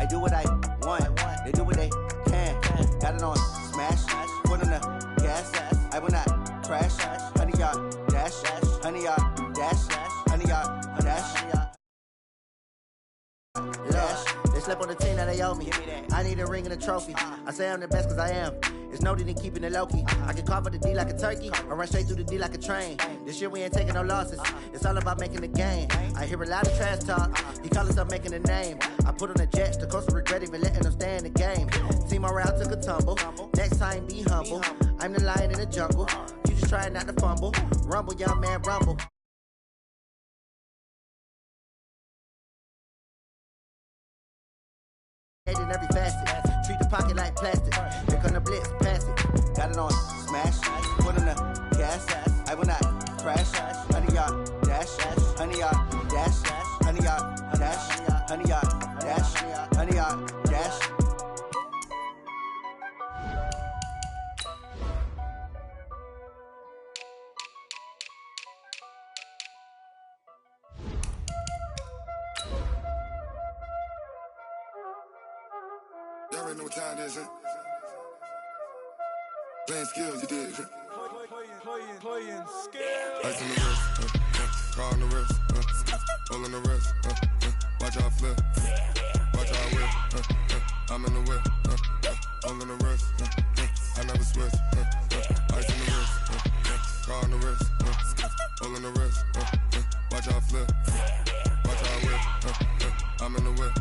do what I want. They do what they can. Got it on smash. Foot on the gas. I will not crash. Honey, y'all dash. Honey, y'all dash. Honey, y'all dash. They slept on the team that they owe me. I need a ring and a trophy. I say I'm the best because I am. It's noted in keeping it low-key. I can carve up the D like a turkey or run straight through the D like a train. This year we ain't taking no losses. It's all about making the game. I hear a lot of trash talk. He call himself making a name. I put on the Jets. The coach will regret even letting them stay in the game. Team morale took a tumble. Next time be humble. I'm the lion in the jungle. You just trying not to fumble. Rumble, young man, rumble. In every facet, treat the pocket like plastic. Here come the blitz, pass it. Got it on smash, foot on the gas. I will not crash. Honey, y'all dash. Honey, y'all dash. Honey, y'all dash. Honey, y'all dash. Honey, y'all dash. Y'all already know what time it is, huh? Playing skills, you did. Playing skills. Ice on the wrist, car on the wrist, hole in the wrist, watch out flip, watch out whip, I'm in the whip, hole in the wrist, I never switch, ice on the wrist, car on the wrist, hole in the wrist, watch out flip, watch out whip, I'm in the whip.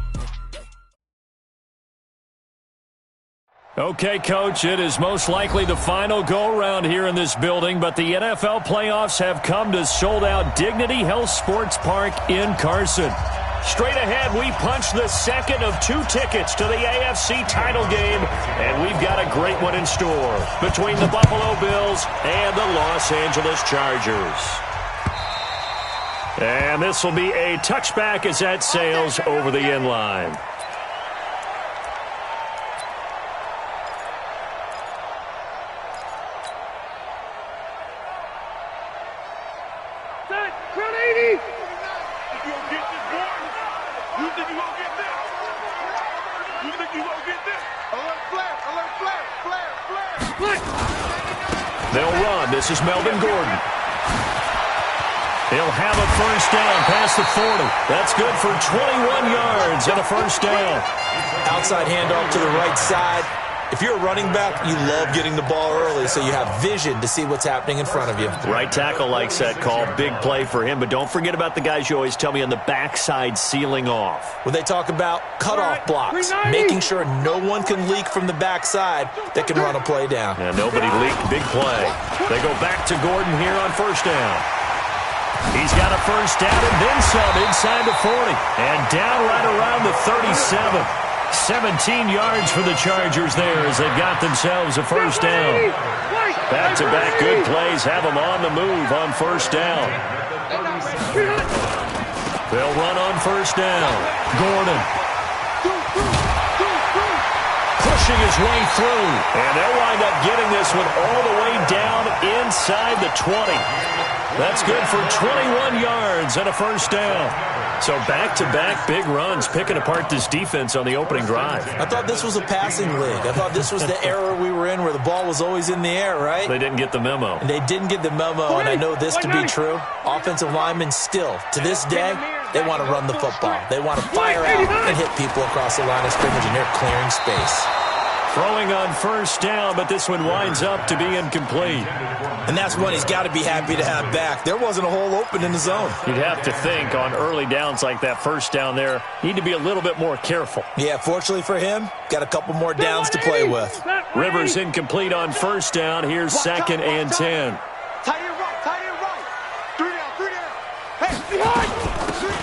Okay, Coach, it is most likely the final go-around here in this building, but the NFL playoffs have come to sold-out Dignity Health Sports Park in Carson. Straight ahead, we punch the second of 2 tickets to the AFC title game, and we've got a great one in store between the Buffalo Bills and the Los Angeles Chargers. And this will be a touchback as that sails over the end line. They'll run. This is Melvin Gordon. He'll have a first down past the 40. That's good for 21 yards and a first down. Outside handoff to the right side. If you're a running back, you love getting the ball early so you have vision to see what's happening in front of you. Right tackle likes that call. Big play for him. But don't forget about the guys you always tell me on the backside sealing off. When they talk about cutoff blocks, making sure no one can leak from the backside that can run a play down. Yeah, nobody leaked. Big play. They go back to Gordon here on first down. He's got a first down and then some inside the 40. And down right around the 37. 17 yards for the Chargers there as they've got themselves a first down. Back-to-back good plays have them on the move on first down. They'll run on first down. Gordon pushing his way through. And they'll wind up getting this one all the way down inside the 20. That's good for 21 yards and a first down. So back-to-back big runs, picking apart this defense on the opening drive. I thought this was a passing league. I thought this was the era we were in where the ball was always in the air, right? They didn't get the memo. And they didn't get the memo, and I know this to be true. Offensive linemen still, to this day, they want to run the football. They want to fire out and hit people across the line of scrimmage, and they're clearing space. Throwing on first down, but this one winds up to be incomplete. And that's one he's got to be happy to have back. There wasn't a hole open in the zone. You'd have to think on early downs like that first down there, need to be a little bit more careful. Yeah, fortunately for him, got a couple more downs to play with. Rivers incomplete on first down. Here's 2nd and 10. Tight end right. 3 down. Hey, behind!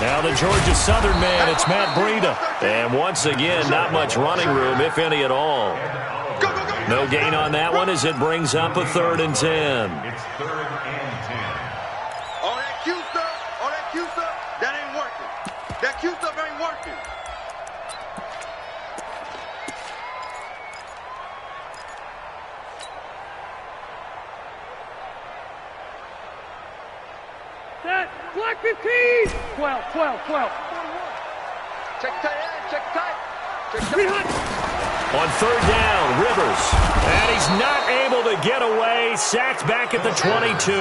Now the Georgia Southern man, it's Matt Breida. And once again, not much running room, if any at all. No gain on that one as it brings up a 3rd and 10. It's 3rd and 10. All that Q stuff, that ain't working. That Q stuff ain't working. Set, black 15. 12. Check tight end, check tight. On third down, Rivers. And he's not able to get away. Sacked back at the 22.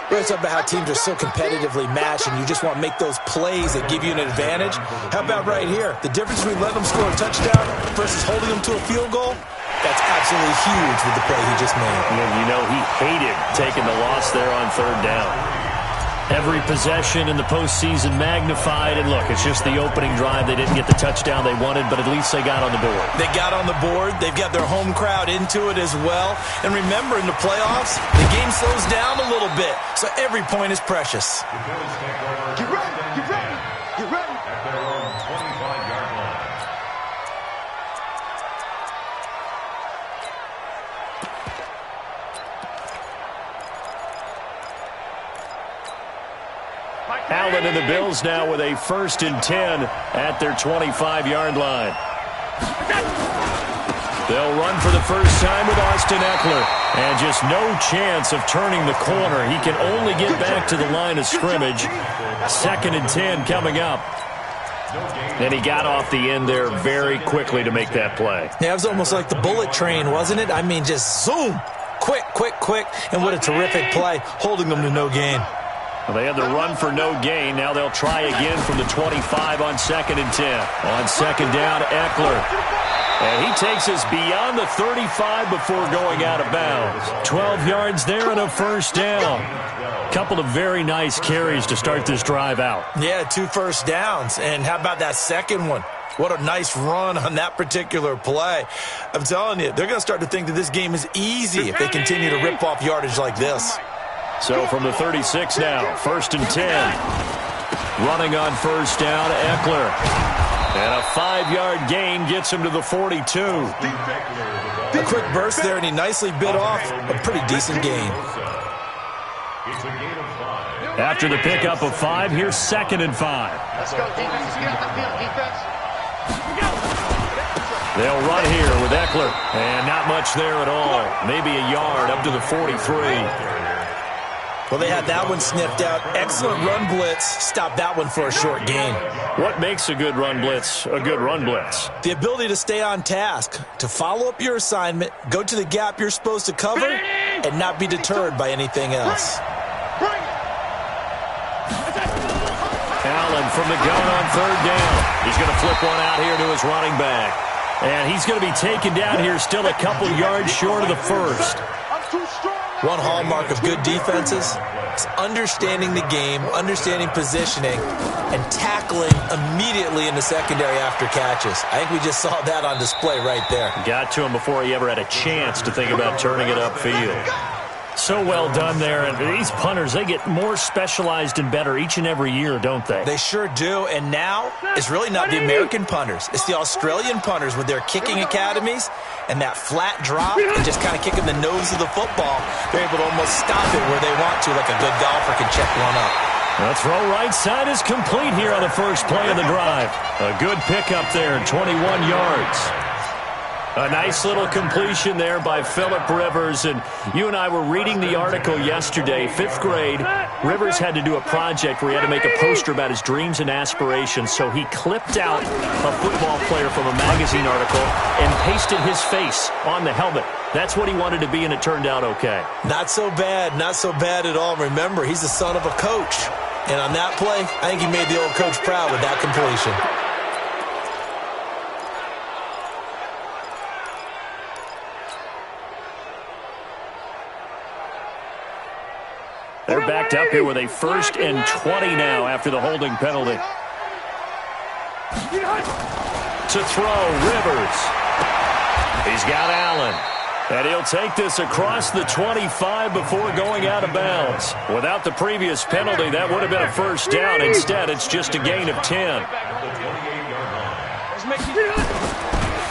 We're talking about how teams are so competitively matched and you just want to make those plays that give you an advantage. How about right here? The difference between letting them score a touchdown versus holding them to a field goal? That's absolutely huge with the play he just made. You know, he hated taking the loss there on third down. Every possession in the postseason magnified, and look, it's just the opening drive. They didn't get the touchdown they wanted, but at least they got on the board. They got on the board. They've got their home crowd into it as well. And remember, in the playoffs, the game slows down a little bit, so every point is precious. Get ready, get ready, get ready. At their own 25-yard line. Allen and the Bills now with a 1st and 10 at their 25-yard line. They'll run for the first time with Austin Eckler. And just no chance of turning the corner. He can only get back to the line of scrimmage. 2nd and 10 coming up. And he got off the end there very quickly to make that play. Yeah, it was almost like the bullet train, wasn't it? I mean, just zoom. Quick, quick, quick. And what a terrific play, holding them to no gain. Well, they had the run for no gain. Now they'll try again from the 25 on 2nd and 10. On 2nd down, Eckler. And he takes us beyond the 35 before going out of bounds. 12 yards there and a 1st down. Couple of very nice carries to start this drive out. Yeah, 2 first downs. And how about that second one? What a nice run on that particular play. I'm telling you, they're going to start to think that this game is easy if they continue to rip off yardage like this. So from the 36 now, 1st and 10. Running on 1st down, Eckler. And a 5-yard gain gets him to the 42. A quick burst there, and he nicely bit off a pretty decent gain. After the pickup of 5, here's 2nd and 5. Let's go, defense. Get off the field, defense. They'll run here with Eckler. And not much there at all. Maybe a yard up to the 43. Well, they had that one sniffed out. Excellent run blitz. Stopped that one for a short gain. What makes a good run blitz a good run blitz? The ability to stay on task, to follow up your assignment, go to the gap you're supposed to cover, and not be deterred by anything else. Allen from the gun on 3rd down. He's going to flip one out here to his running back. And he's going to be taken down here still a couple yards short of the 1st. One hallmark of good defenses is understanding the game, understanding positioning, and tackling immediately in the secondary after catches. I think we just saw that on display right there. Got to him before he ever had a chance to think about turning it upfield. So well done there. And these punters, they get more specialized and better each and every year, don't they? They sure do. And now it's really not the American punters. It's the Australian punters with their kicking academies and that flat drop and just kind of kicking the nose of the football. They're able to almost stop it where they want to, like a good golfer can check one up. The throw right side is complete here on the first play of the drive. A good pickup there, 21 yards. A nice little completion there by Phillip Rivers. And you and I were reading the article yesterday, 5th grade. Rivers had to do a project where he had to make a poster about his dreams and aspirations. So he clipped out a football player from a magazine article and pasted his face on the helmet. That's what he wanted to be, and it turned out okay. Not so bad at all. Remember, he's the son of a coach. And on that play, I think he made the old coach proud with that completion. They're backed up here with a 1st and 20 now after the holding penalty. To throw, Rivers. He's got Allen. And he'll take this across the 25 before going out of bounds. Without the previous penalty, that would have been a 1st down. Instead, it's just a gain of 10.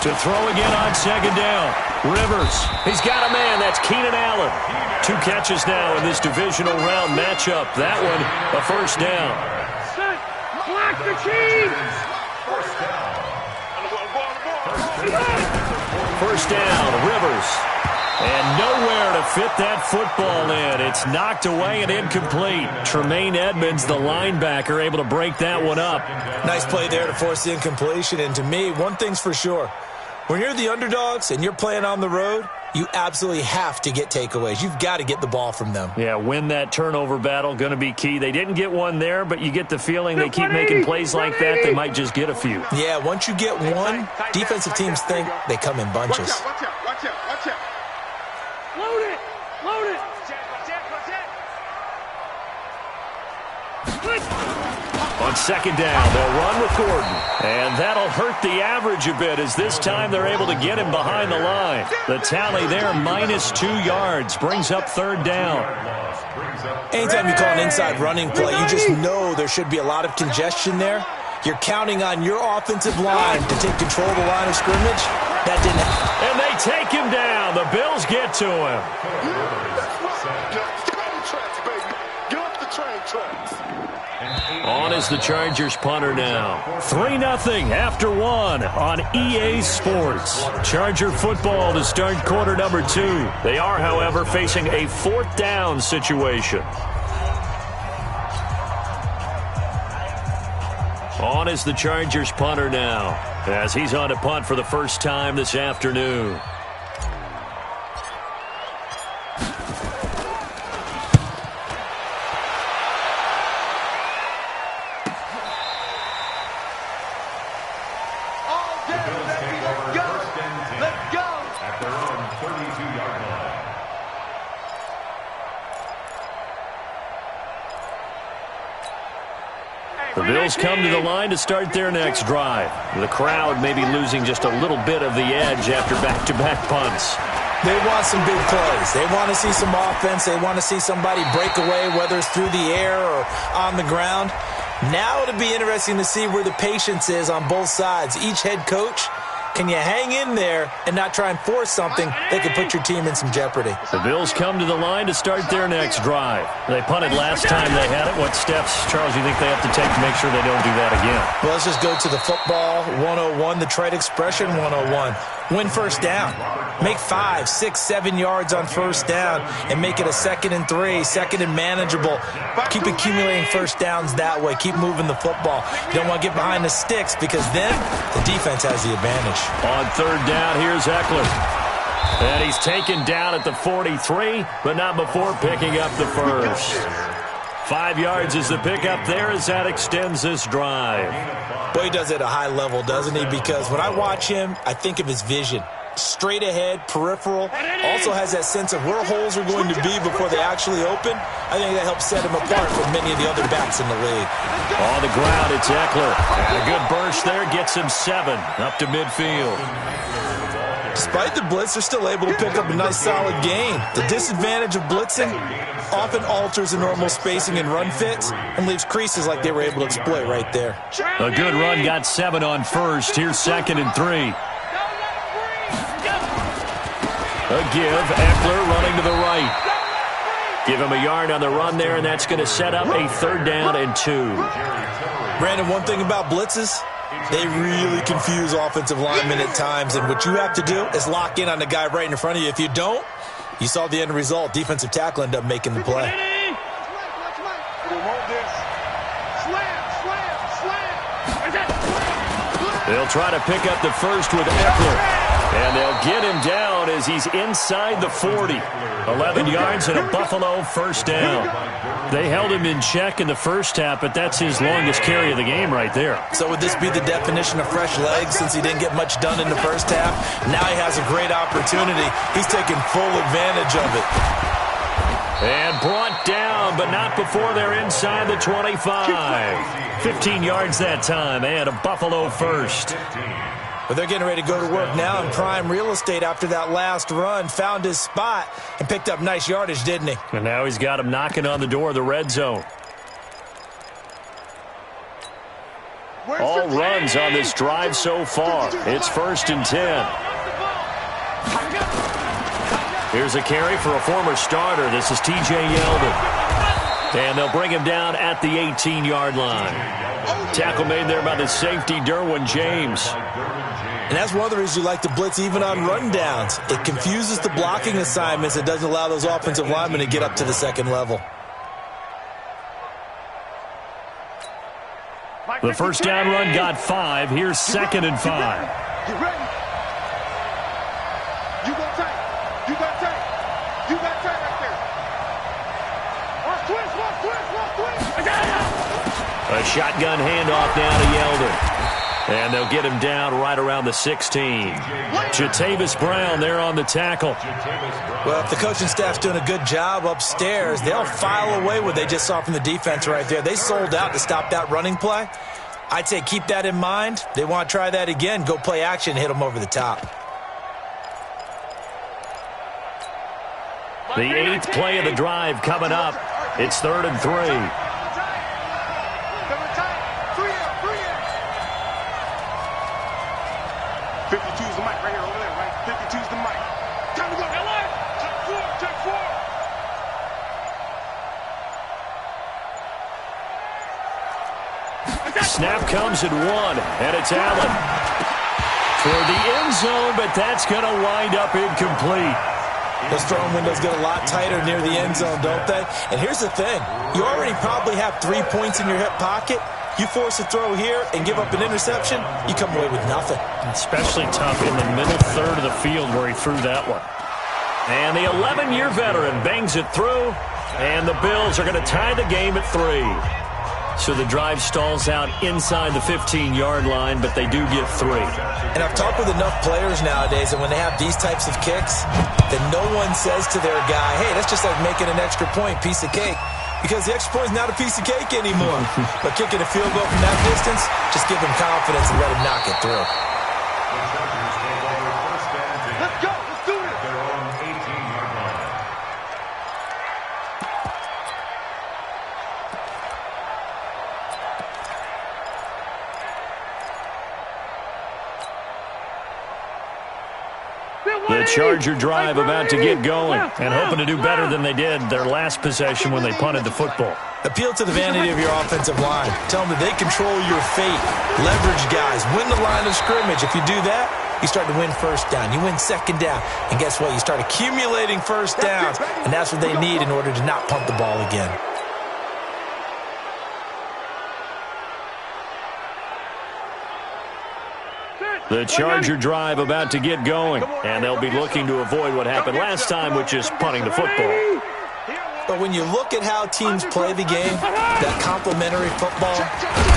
To throw again on 2nd down. Rivers. He's got a man. That's Keenan Allen. 2 catches now in this divisional round matchup. That one, a 1st down. Block the team! 1st down, Rivers. And nowhere to fit that football in. It's knocked away and incomplete. Tremaine Edmonds, the linebacker, able to break that one up. Nice play there to force the incompletion. And to me, one thing's for sure. When you're the underdogs and you're playing on the road, you absolutely have to get takeaways. You've got to get the ball from them. Yeah, win that turnover battle, going to be key. They didn't get one there, but you get the feeling they keep making plays like that, they might just get a few. Yeah, once you get one, defensive teams think they come in bunches. Watch out, watch out, watch out. Load it! Load it! On second down, they'll run with Gordon. And that'll hurt the average a bit as this time they're able to get him behind the line. The tally there, -2 yards, brings up third down. Anytime you call an inside running play, you just know there should be a lot of congestion there. You're counting on your offensive line to take control of the line of scrimmage. That didn't happen. And they take him down. The Bills get to him. On is the Chargers punter now. 3-0 after one on EA Sports. Charger football to start quarter number 2. They are, however, facing a 4th down situation. On is the Chargers punter now, as he's on to punt for the first time this afternoon. The Bills come to the line to start their next drive. The crowd may be losing just a little bit of the edge after back-to-back punts. They want some big plays. They want to see some offense. They want to see somebody break away, whether it's through the air or on the ground. Now it'll be interesting to see where the patience is on both sides. Each head coach, can you hang in there and not try and force something that could put your team in some jeopardy? The Bills come to the line to start their next drive. They punted last time they had it. What steps, Charles, you think they have to take to make sure they don't do that again? Well, let's just go to the football 101, the trade expression 101. Win first down. Make 5, 6, 7 yards on first down and make it a 2nd and 3, 2nd and manageable. Keep accumulating first downs that way. Keep moving the football. You don't want to get behind the sticks because then the defense has the advantage. On third down, here's Eckler. And he's taken down at the 43, but not before picking up the first. 5 yards is the pickup there as that extends this drive. Boy, he does it at a high level, doesn't he? Because when I watch him, I think of his vision. Straight ahead, peripheral, also has that sense of where holes are going to be before they actually open. I think that helps set him apart from many of the other backs in the league. On the ground, it's Eckler. And a good burst there gets him 7 up to midfield. Despite the blitz, they're still able to pick up a nice solid gain. The disadvantage of blitzing often alters the normal spacing and run fits and leaves creases like they were able to exploit right there. A good run got 7 on first. Here's 2nd and 3. A give, Eckler running to the right. Give him a yard on the run there, and that's going to set up a 3rd down and 2. Brandon, one thing about blitzes, they really confuse offensive linemen at times, and what you have to do is lock in on the guy right in front of you. If you don't, you saw the end result. Defensive tackle ended up making the play. They'll try to pick up the first with Eckler. And they'll get him down as he's inside the 40. 11 yards and a Buffalo first down. They held him in check in the first half, but that's his longest carry of the game right there. So would this be the definition of fresh legs since he didn't get much done in the first half? Now he has a great opportunity. He's taking full advantage of it. And brought down, but not before they're inside the 25. 15 yards that time, and a Buffalo first. But they're getting ready to go to work now in prime real estate after that last run. Found his spot and picked up nice yardage, didn't he? And now he's got him knocking on the door of the red zone. All runs on this drive so far. It's 1st and 10. Here's a carry for a former starter. This is TJ Yeldon. And they'll bring him down at the 18-yard line. Tackle made there by the safety, Derwin James. And that's one of the reasons you like to blitz even on rundowns. It confuses the blocking assignments. It doesn't allow those offensive linemen to get up to the second level. The first down run got 5. Here's 2nd and 5. Get ready. You got tight. You got tight. You got tight right there. Watch twist. A shotgun handoff now to Yeldon. And they'll get him down right around the 16. Jatavis Brown there on the tackle. Well, if the coaching staff's doing a good job upstairs, they'll file away what they just saw from the defense right there. They sold out to stop that running play. I'd say keep that in mind. They want to try that again. Go play action and hit them over the top. The 8th play of the drive coming up. It's 3rd and 3. 52's the mic right here, over there, right? 52's the mic. Time to go. Check 4. Snap comes at 1, and it's Allen. For the end zone, but that's going to wind up incomplete. Those throwing windows get a lot tighter near the end zone, don't they? And here's the thing. You already probably have 3 points in your hip pocket. You force a throw here and give up an interception, you come away with nothing. Especially tough in the middle third of the field where he threw that one. And the 11-year veteran bangs it through, and the Bills are going to tie the game at 3. So the drive stalls out inside the 15-yard line, but they do get 3. And I've talked with enough players nowadays that when they have these types of kicks, that no one says to their guy, hey, that's just like making an extra point, piece of cake. Because the extra point is not a piece of cake anymore. But kicking a field goal from that distance, just give him confidence and let him knock it through. Let's go. Let's do this. Their own 18-yard line. The Charger drive about to get going and hoping to do better than they did their last possession when they punted the football. Appeal to the vanity of your offensive line. Tell them that they control your fate. Leverage guys. Win the line of scrimmage. If you do that, you start to win first down. You win second down. And guess what? You start accumulating first downs. And that's what they need in order to not punt the ball again. The Charger drive about to get going, and they'll be looking to avoid what happened last time, which is punting the football. But when you look at how teams play the game, that complementary football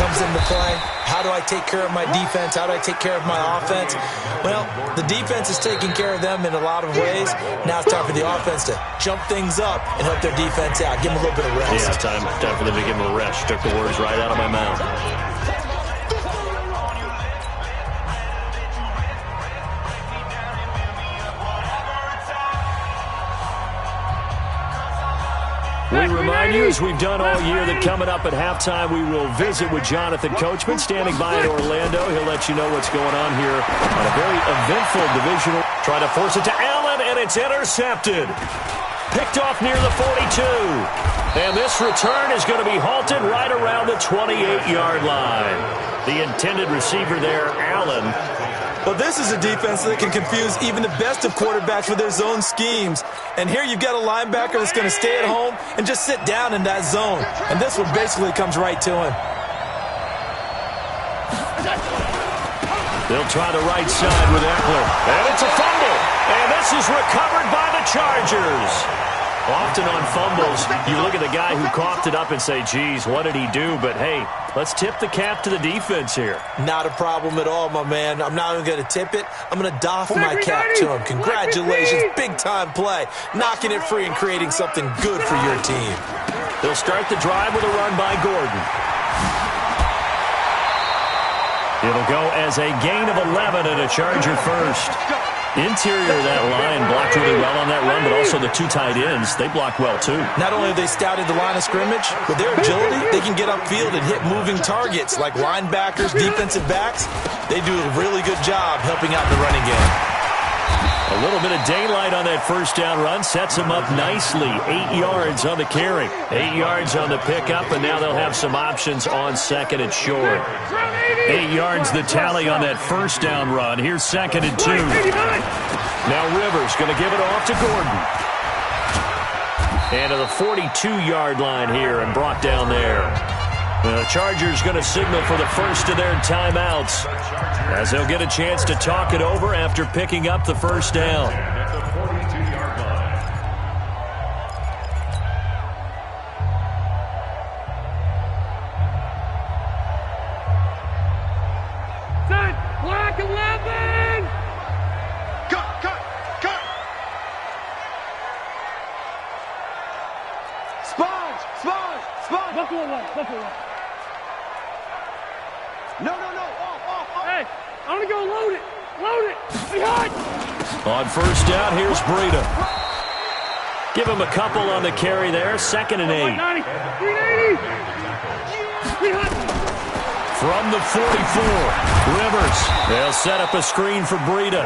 comes into play. How do I take care of my defense? How do I take care of my offense? Well, the defense is taking care of them in a lot of ways. Now it's time for the offense to jump things up and help their defense out. Give them a little bit of rest. Yeah, time for them to give them a rest. Took the words right out of my mouth. We remind you, as we've done all year, that coming up at halftime, we will visit with Jonathan Coachman, standing by in Orlando. He'll let you know what's going on here on a very eventful divisional. Trying to force it to Allen, and it's intercepted. Picked off near the 42. And this return is going to be halted right around the 28-yard line. The intended receiver there, Allen. Well, this is a defense that can confuse even the best of quarterbacks with their zone schemes. And here you've got a linebacker that's going to stay at home and just sit down in that zone. And this one basically comes right to him. They'll try the right side with Eckler. And it's a fumble. And this is recovered by the Chargers. Often on fumbles, you look at the guy who coughed it up and say, geez, what did he do? But, hey, let's tip the cap to the defense here. Not a problem at all, my man. I'm not even going to tip it. I'm going to doff my cap to him. Congratulations. Big-time play. Knocking it free and creating something good for your team. They'll start the drive with a run by Gordon. It'll go as a gain of 11 and a Charger first. Interior of that line blocked really well on that run, but also the two tight ends, they blocked well too. Not only have they scouted the line of scrimmage, with their agility, they can get upfield and hit moving targets like linebackers, defensive backs. They do a really good job helping out in the running game. A little bit of daylight on that first down run sets them up nicely. 8 yards on the carry, 8 yards on the pickup, and now they'll have some options on second and short. 8 yards the tally on that first down run. Here's second and 2. Now Rivers going to give it off to Gordon. And to the 42-yard line here and brought down there. The Chargers going to signal for the first of their timeouts as they'll get a chance to talk it over after picking up the first down. At the 42-yard line. Set, black 11! Cut! Sponge! Buffalo one. No, off. Hey, I want to go load it. Behind! On first down, here's Breida. Give him a couple on the carry there. Second and 8. 90, 380. Behind! From the 44, Rivers. They'll set up a screen for Breida.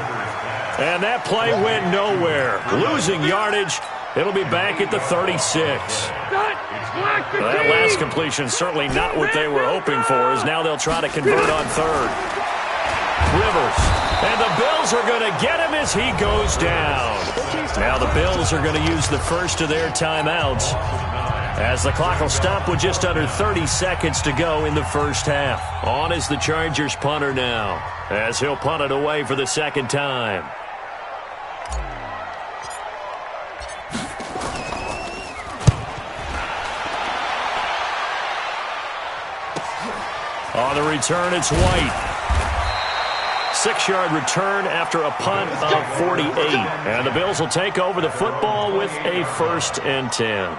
And that play went nowhere. Losing yardage. It'll be back at the 36. Well, that last completion certainly not what they were hoping for, as now they'll try to convert on third. Rivers. And the Bills are going to get him as he goes down. Now the Bills are going to use the first of their timeouts as the clock will stop with just under 30 seconds to go in the first half. On is the Chargers punter now, as he'll punt it away for the second time. On the return, it's White. 6-yard return after a punt of 48. And the Bills will take over the football with a 1st and 10.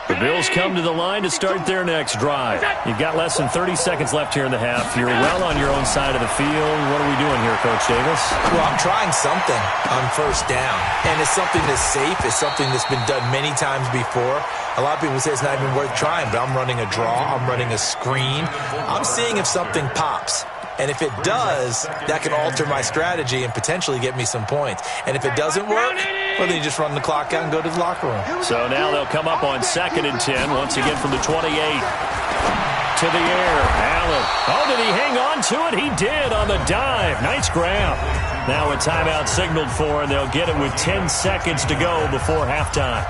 The Bills come to the line to start their next drive. You've got less than 30 seconds left here in the half. You're well on your own side of the field. What are we doing here, Coach Davis? Well, I'm trying something on first down. And it's something that's safe. It's something that's been done many times before. A lot of people say it's not even worth trying, but I'm running a draw. I'm running a screen. I'm seeing if something pops. And if it does, that can alter my strategy and potentially get me some points. And if it doesn't work, well, then you just run the clock out and go to the locker room. So now they'll come up on 2nd and 10, once again from the 28. To the air, Allen. Oh, did he hang on to it? He did on the dive. Nice grab. Now a timeout signaled for, and they'll get it with 10 seconds to go before halftime.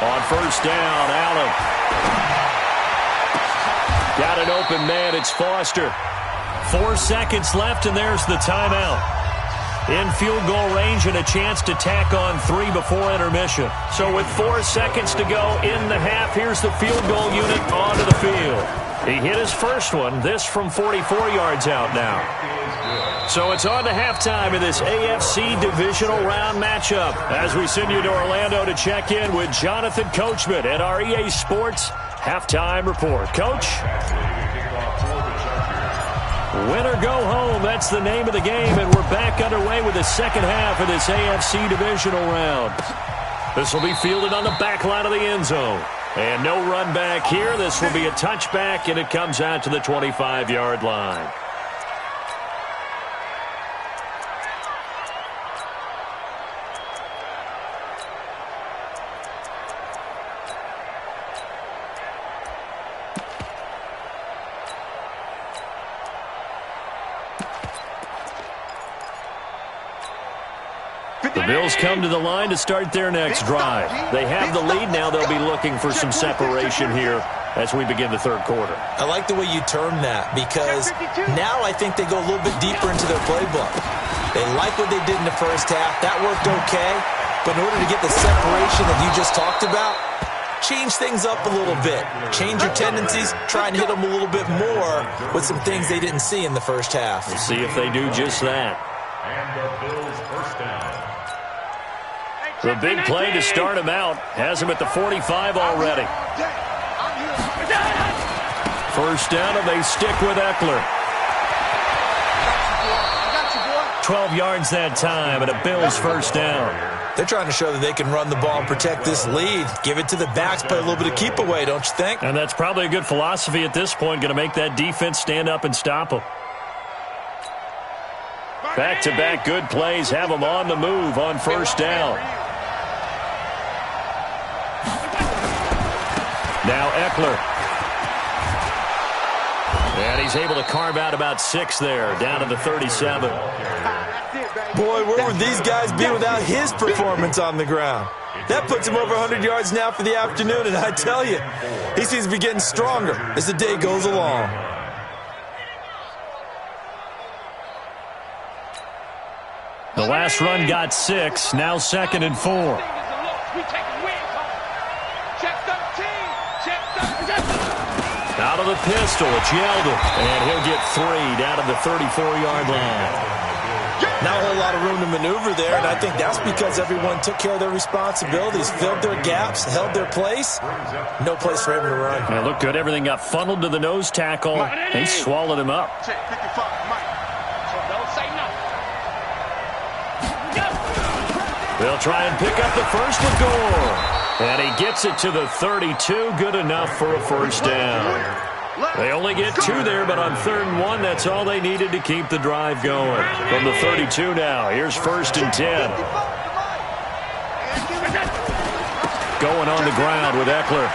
On first down, Allen. Got an open man. It's Foster. 4 seconds left, and there's the timeout. In field goal range and a chance to tack on 3 before intermission. So with 4 seconds to go in the half, here's the field goal unit onto the field. He hit his first one, this from 44 yards out now. So it's on to halftime in this AFC divisional round matchup as we send you to Orlando to check in with Jonathan Coachman at our EA Sports Halftime Report. Coach? Win or go home, that's the name of the game, and we're back underway with the second half of this AFC divisional round. This will be fielded on the back line of the end zone. And no run back here. This will be a touchback, and it comes out to the 25-yard line. The Bills come to the line to start their next drive. They have the lead. Now they'll be looking for some separation here as we begin the third quarter. I like the way you term that, because now I think they go a little bit deeper into their playbook. They like what they did in the first half. That worked okay. But in order to get the separation that you just talked about, change things up a little bit. Change your tendencies. Try and hit them a little bit more with some things they didn't see in the first half. We'll see if they do just that. And the Bills first down. The big play to start him out has him at the 45 already. First down, and they stick with Eckler. 12 yards that time, and a Bills first down. They're trying to show that they can run the ball and protect this lead. Give it to the backs, play a little bit of keep away, don't you think? And that's probably a good philosophy at this point, going to make that defense stand up and stop them. Back-to-back good plays have them on the move on first down. Now Eckler. And he's able to carve out about 6 there, down to the 37. Boy, where would these guys be without his performance on the ground? That puts him over 100 yards now for the afternoon, and I tell you, he seems to be getting stronger as the day goes along. The last run got 6, now 2nd and 4. Out of the pistol, it's Yeldon, and he'll get 3 down to the 34-yard line. Not a whole lot of room to maneuver there, and I think that's because everyone took care of their responsibilities, filled their gaps, held their place. No place for him to run. It looked good. Everything got funneled to the nose tackle. He swallowed him up. They'll try and pick up the first with Gore. And he gets it to the 32. Good enough for a first down. They only get 2 there, but on 3rd and 1, that's all they needed to keep the drive going. From the 32 now, here's 1st and 10. Going on the ground with Eckler.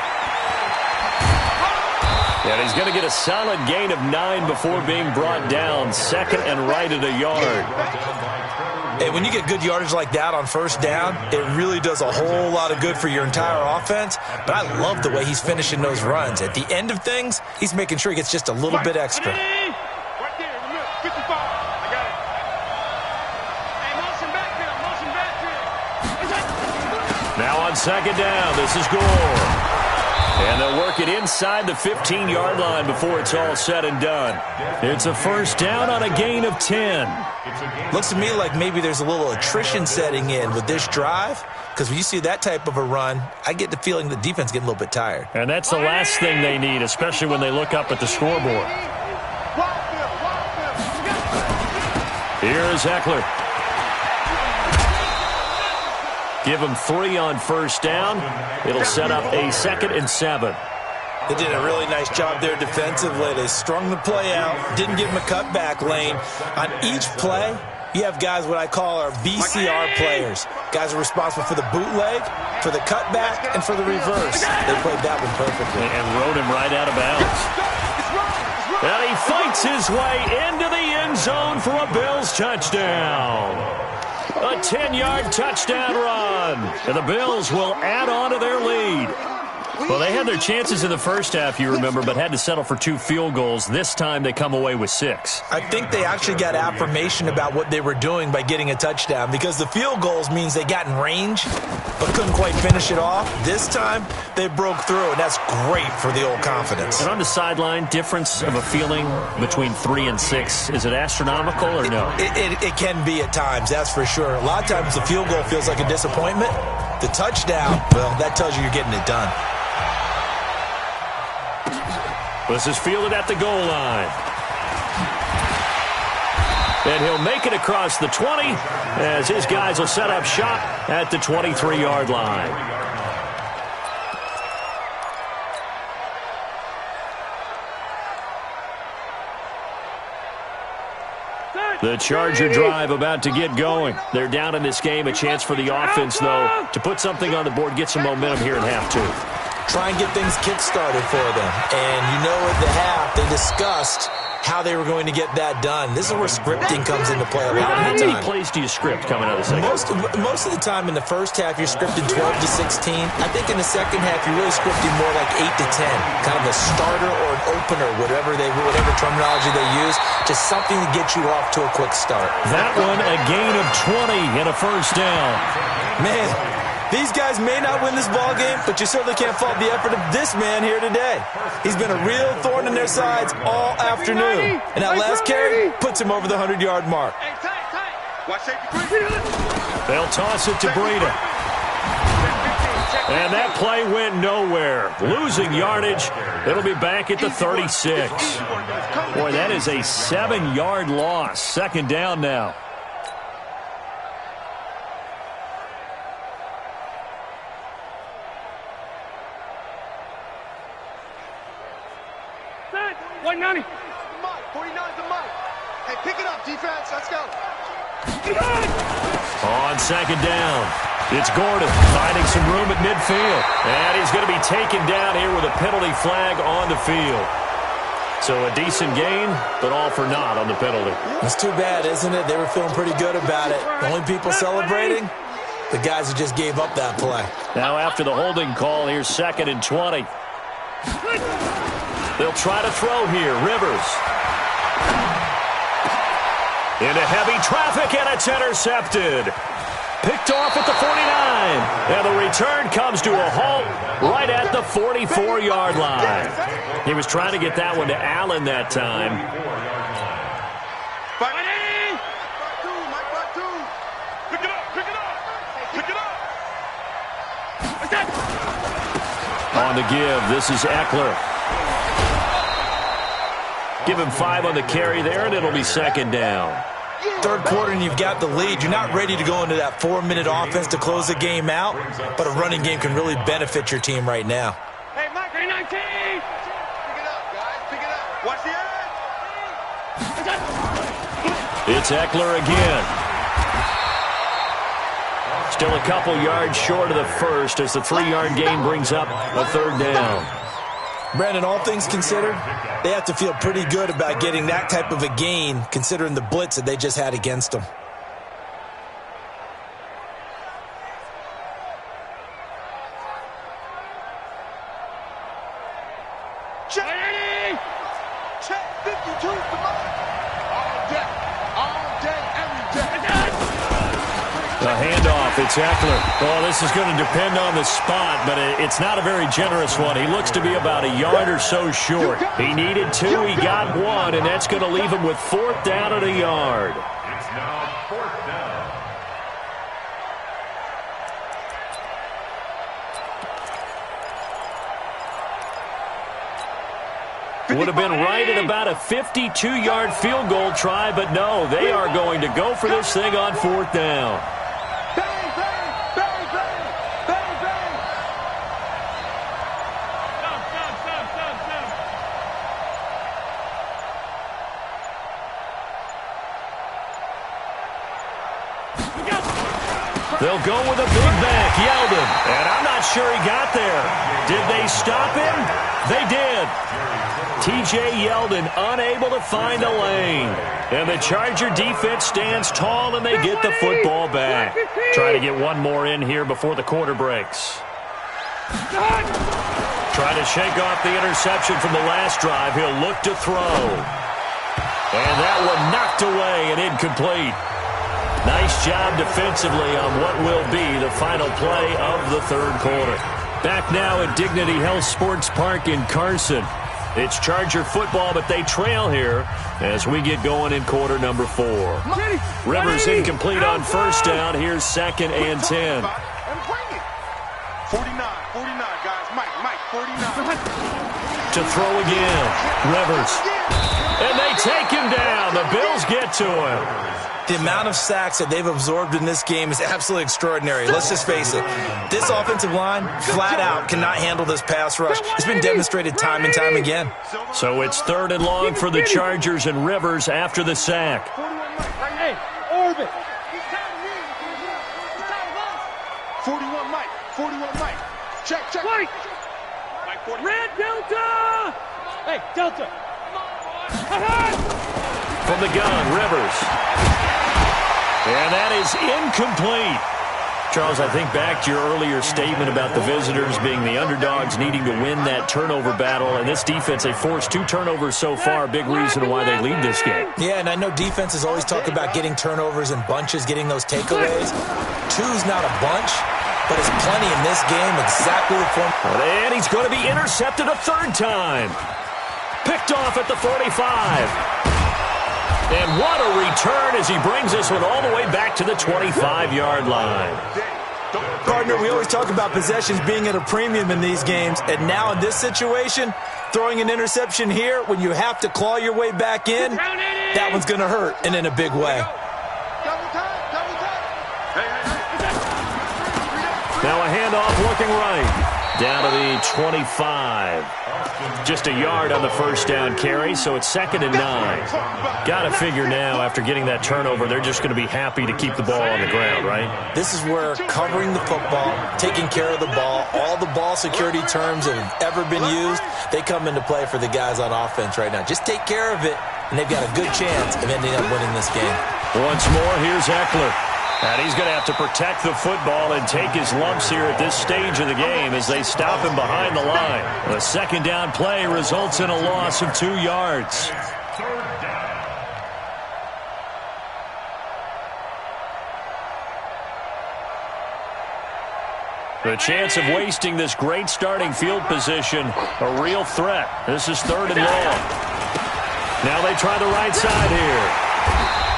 And he's going to get a solid gain of 9 before being brought down. 2nd and right at a yard. Hey, when you get good yardage like that on first down, it really does a whole lot of good for your entire offense. But I love the way he's finishing those runs. At the end of things, he's making sure he gets just a little bit extra. Right there, 55. I got it. Hey, motion backfield. Now on 2nd down, this is Gore. And they'll work it inside the 15-yard line before it's all said and done. It's a first down on a gain of 10. Looks to me like maybe there's a little attrition setting in with this drive, because when you see that type of a run, I get the feeling the defense getting a little bit tired. And that's the last thing they need, especially when they look up at the scoreboard. Here's Eckler. Give him 3 on first down. It'll set up a 2nd and 7. They did a really nice job there defensively. They strung the play out, didn't give him a cutback lane. On each play, you have guys what I call our BCR players. Guys are responsible for the bootleg, for the cutback, and for the reverse. They played that one perfectly. And rode him right out of bounds. And he fights his way into the end zone for a Bills touchdown. A 10-yard touchdown run. And the Bills will add on to their lead. Well, they had their chances in the first half, you remember, but had to settle for 2 field goals. This time they come away with 6. I think they actually got affirmation about what they were doing by getting a touchdown, because the field goals means they got in range but couldn't quite finish it off. This time they broke through, and that's great for the old confidence. And on the sideline, difference of a feeling between 3 and 6, is it astronomical or no? It can be at times, that's for sure. A lot of times the field goal feels like a disappointment. The touchdown, well, that tells you you're getting it done. This is fielded at the goal line. And he'll make it across the 20 as his guys will set up shop at the 23-yard line. The Charger drive about to get going. They're down in this game. A chance for the offense, though, to put something on the board, get some momentum here in half 2. Try and get things kick-started for them. And you know at the half, they discussed how they were going to get that done. This is where scripting comes into play a lot of the time. How many plays do you script coming out of the second? Most of the time in the first half, you're scripting 12 to 16. I think in the second half, you're really scripting more like 8 to 10. Kind of a starter or an opener, whatever terminology they use. Just something to get you off to a quick start. That one, a gain of 20 and a first down. Man, these guys may not win this ball game, but you certainly can't fault the effort of this man here today. He's been a real thorn in their sides all afternoon. And that last carry puts him over the 100-yard mark. They'll toss it to Breida. And that play went nowhere. Losing yardage. It'll be back at the 36. Boy, that is is a 7-yard loss. Second down now. Set. 190. Mike, 49's the Mike. Hey, pick it up, defense. Let's go. On second down, it's Gordon finding some room at midfield. And he's going to be taken down here with a penalty flag on the field. So a decent gain, but all for naught on the penalty. It's too bad, isn't it? They were feeling pretty good about it. The only people celebrating, the guys who just gave up that play. Now after the holding call, here's 2nd and 20. They'll try to throw here. Rivers. Into heavy traffic, and it's intercepted. Picked off at the 49. And the return comes to a halt right at the 44-yard line. He was trying to get that one to Allen that time. Pick it up, pick it up, pick it up. What's that? On the give, this is Eckler. Give him 5 on the carry there, and it'll be second down. Third quarter and you've got the lead. You're not ready to go into that 4-minute offense to close the game out, but a running game can really benefit your team right now. Hey, Mike, 19. Pick it up, guys. Pick it up. Watch the edge. It's Eckler again. Still a couple yards short of the first as the 3-yard gain brings up a third down. Brandon, all things considered, they have to feel pretty good about getting that type of a gain considering the blitz that they just had against them. Check. Check 52 to Mike. All day, every day. The handoff, it's Eckler. Well, this is going to depend on the spot, but it's not a very generous one. He looks to be about a yard or so short. He needed 2, he got 1, and that's going to leave him with 4th down and a yard. It's now 4th down. Would have been right at about a 52-yard field goal try, but no, they are going to go for this thing on 4th down. Bang, bang, bang, bang, bang, bang. Stop. They'll go with a big back, Yeldon, and I'm not sure he got there. Did they stop him? They did. TJ Yeldon unable to find a lane. And the Charger defense stands tall, and they get the football back. Try to get one more in here before the quarter breaks. Try to shake off the interception from the last drive. He'll look to throw. And that one knocked away and incomplete. Nice job defensively on what will be the final play of the third quarter. Back now at Dignity Health Sports Park in Carson. It's Charger football, but they trail here as we get going in quarter number 4. Rivers incomplete on first down. Here's 2nd and 10. 49, guys. Mike, 49. To throw again. Rivers. And they take him down. The Bills get to him. The amount of sacks that they've absorbed in this game is absolutely extraordinary. Let's just face it. This offensive line, flat out, cannot handle this pass rush. It's been demonstrated time and time again. So it's 3rd and long for the Chargers and Rivers after the sack. 41 Mike. Check. Mike, Red Delta. Hey, Delta. From the gun, Rivers. And that is incomplete. Charles, I think back to your earlier statement about the visitors being the underdogs needing to win that turnover battle. And this defense, they forced 2 turnovers so far, big reason why they lead this game. Yeah, and I know defenses always talk about getting turnovers in bunches, getting those takeaways. 2's not a bunch, but it's plenty in this game, exactly the form. And he's going to be intercepted a 3rd time. Picked off at the 45. And what a return as he brings this one all the way back to the 25-yard line. Partner, we always talk about possessions being at a premium in these games, and now in this situation, throwing an interception here when you have to claw your way back in, that one's going to hurt, and in a big way. Now a handoff looking right. Down to the 25. Just a yard on the first down carry, so it's 2nd and 9. Got to figure now, after getting that turnover, they're just going to be happy to keep the ball on the ground, right? This is where covering the football, taking care of the ball, all the ball security terms that have ever been used, they come into play for the guys on offense right now. Just take care of it, and they've got a good chance of ending up winning this game. Once more, here's Eckler. And he's going to have to protect the football and take his lumps here at this stage of the game as they stop him behind the line. The second down play results in a loss of 2 yards. The chance of wasting this great starting field position, a real threat. This is 3rd and long. Now they try the right side here.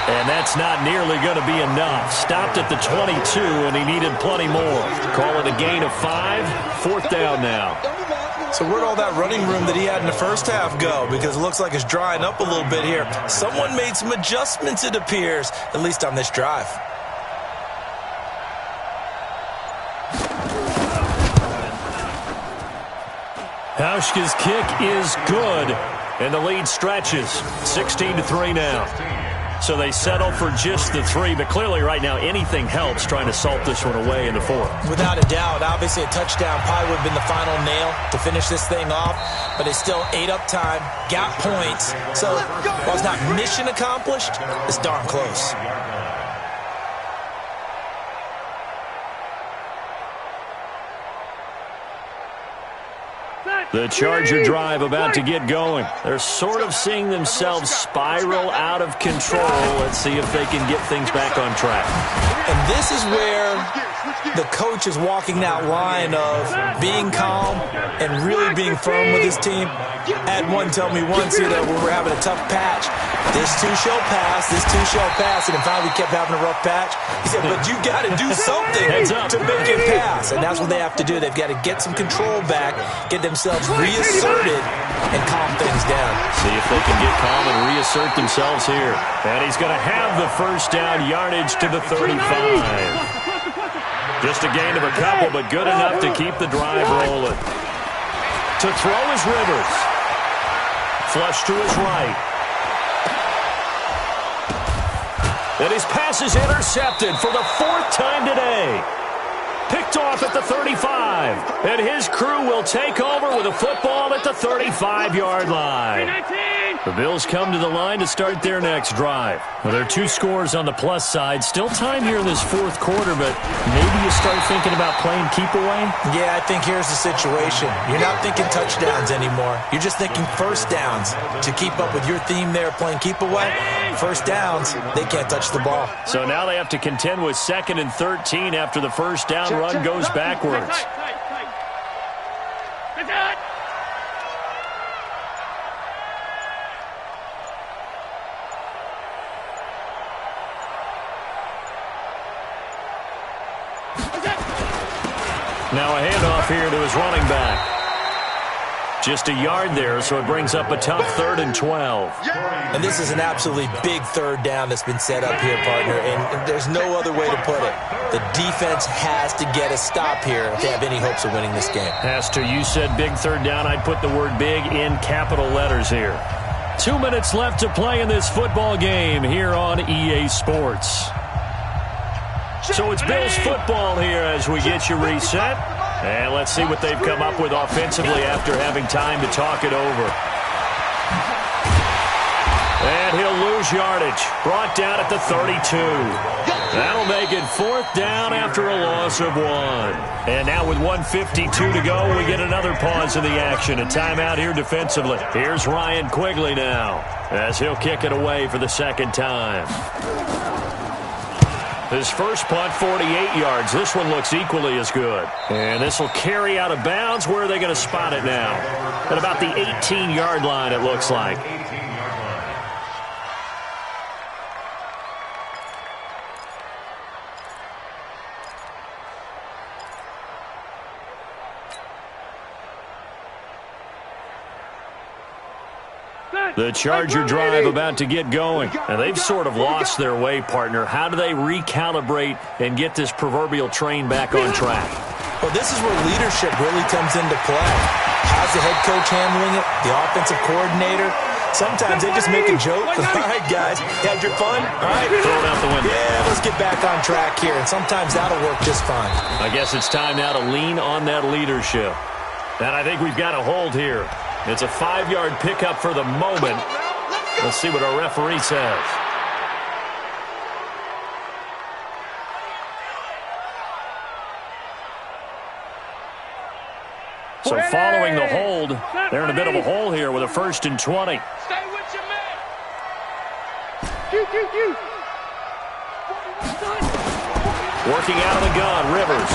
And that's not nearly going to be enough. Stopped at the 22, and he needed plenty more. Call it a gain of 5. 4th down now. So where'd all that running room that he had in the first half go? Because it looks like it's drying up a little bit here. Someone made some adjustments, it appears, at least on this drive. Hauschka's kick is good, and the lead stretches. 16-3 now. So they settle for just the 3, but clearly right now anything helps trying to salt this one away in the 4th. Without a doubt, obviously a touchdown probably would have been the final nail to finish this thing off, but it's still ate up time, got points. So while it's not mission accomplished, it's darn close. The Charger drive about to get going. They're sort of seeing themselves spiral out of control. Let's see if they can get things back on track. And this is where the coach is walking that line of being calm and really being firm with his team. I had one tell me once here that we were having a tough patch. This too shall pass, this too shall pass. And finally we kept having a rough patch. He said, but you got to do something to make it pass. And that's what they have to do. They've got to get some control back, get themselves reasserted, and calm things down. See if they can get calm and reassert themselves here. And he's going to have the first down yardage to the 35. Just a gain of a couple, but good enough to keep the drive rolling. To throw is Rivers. Flush to his right. And his pass is intercepted for the 4th time today. Picked off at the 35. And his crew will take over with a football at the 35-yard line. The Bills come to the line to start their next drive. Well, there are 2 scores on the plus side. Still time here in this 4th quarter, but maybe you start thinking about playing keep away? Yeah, I think here's the situation. You're not thinking touchdowns anymore. You're just thinking first downs. To keep up with your theme there, playing keep away, first downs, they can't touch the ball. So now they have to contend with 2nd and 13 after the first down run goes backwards. Now a handoff here to his running back. Just a yard there, so it brings up a tough 3rd and 12. And this is an absolutely big 3rd down that's been set up here, partner, and there's no other way to put it. The defense has to get a stop here if they have any hopes of winning this game. Has to. You said big 3rd down. I'd put the word big in capital letters here. 2 minutes left to play in this football game here on EA Sports. So it's Bills football here as we get you reset. And let's see what they've come up with offensively after having time to talk it over. And he'll lose yardage. Brought down at the 32. That'll make it 4th down after a loss of 1. And now with 1:52 to go, we get another pause in the action. A timeout here defensively. Here's Ryan Quigley now as he'll kick it away for the 2nd time. His first punt, 48 yards. This one looks equally as good. And this will carry out of bounds. Where are they going to spot it now? At about the 18-yard line, it looks like. The Charger drive about to get going. And they've sort of lost their way, partner. How do they recalibrate and get this proverbial train back on track? Well, this is where leadership really comes into play. How's the head coach handling it? The offensive coordinator? Sometimes they just make a joke. All right, guys, you had your fun? All right. Throw it out the window. Yeah, let's get back on track here. And sometimes that'll work just fine. I guess it's time now to lean on that leadership. And I think we've got a hold here. It's a 5-yard pickup for the moment. Let's see what our referee says. So following the hold, they're in a bit of a hole here with a 1st and 20. Stay with your man. Working out of the gun, Rivers.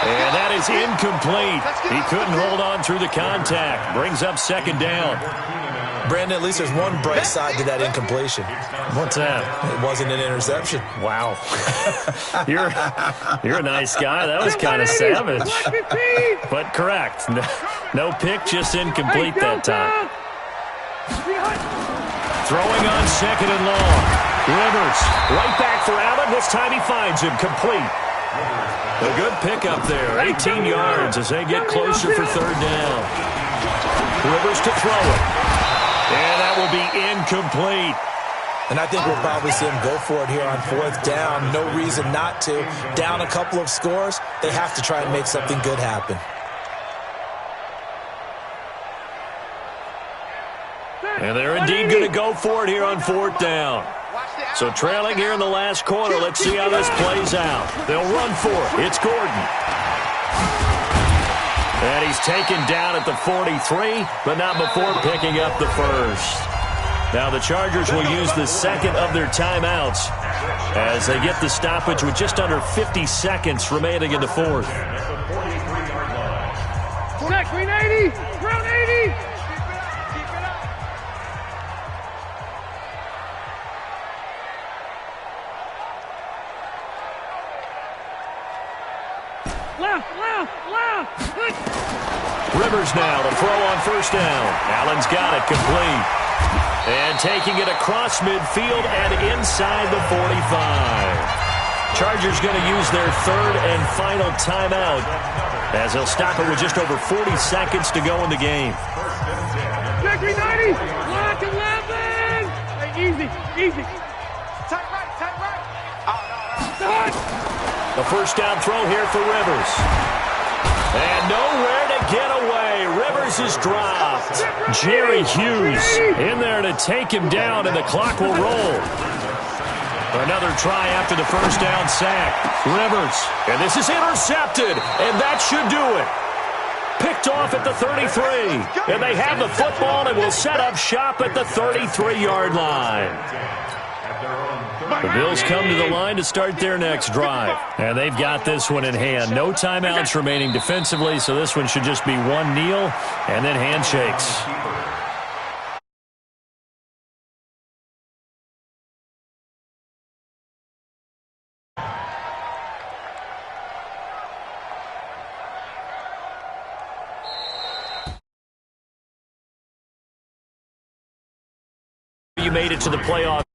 And that is incomplete. He couldn't hold on through the contact. Brings up 2nd down. Brandon, at least there's one bright side to that incompletion. What's that? It wasn't an interception. Wow. You're a nice guy. That was kind of savage. But correct. No pick, just incomplete that time. Throwing on 2nd and long. Rivers right back for Allen. This time he finds him complete. A good pickup there. 18 yards as they get closer for 3rd down. Rivers to throw it. And that will be incomplete. And I think we'll probably see him go for it here on 4th down. No reason not to. Down a couple of scores, they have to try and make something good happen. And they're indeed going to go for it here on 4th down. So trailing here in the last quarter, let's see how this plays out. They'll run for it. It's Gordon. And he's taken down at the 43, but not before picking up the 1st. Now the Chargers will use the 2nd of their timeouts as they get the stoppage with just under 50 seconds remaining in the 4th. Check, green 80, ground 80. Left. Rivers now to throw on 1st down. Allen's got it complete. And taking it across midfield and inside the 45. Chargers going to use their 3rd and final timeout as they'll stop it with just over 40 seconds to go in the game. Check, 90. Block 11. Hey, easy. Tight right. A 1st down throw here for Rivers. And nowhere to get away. Rivers is dropped. Jerry Hughes in there to take him down, and the clock will roll. Another try after the 1st down sack. Rivers, and this is intercepted, and that should do it. Picked off at the 33, and they have the football and will set up shop at the 33-yard line. The Bills come to the line to start their next drive. And they've got this one in hand. No timeouts remaining defensively, so this one should just be one kneel and then handshakes. You made it to the playoffs.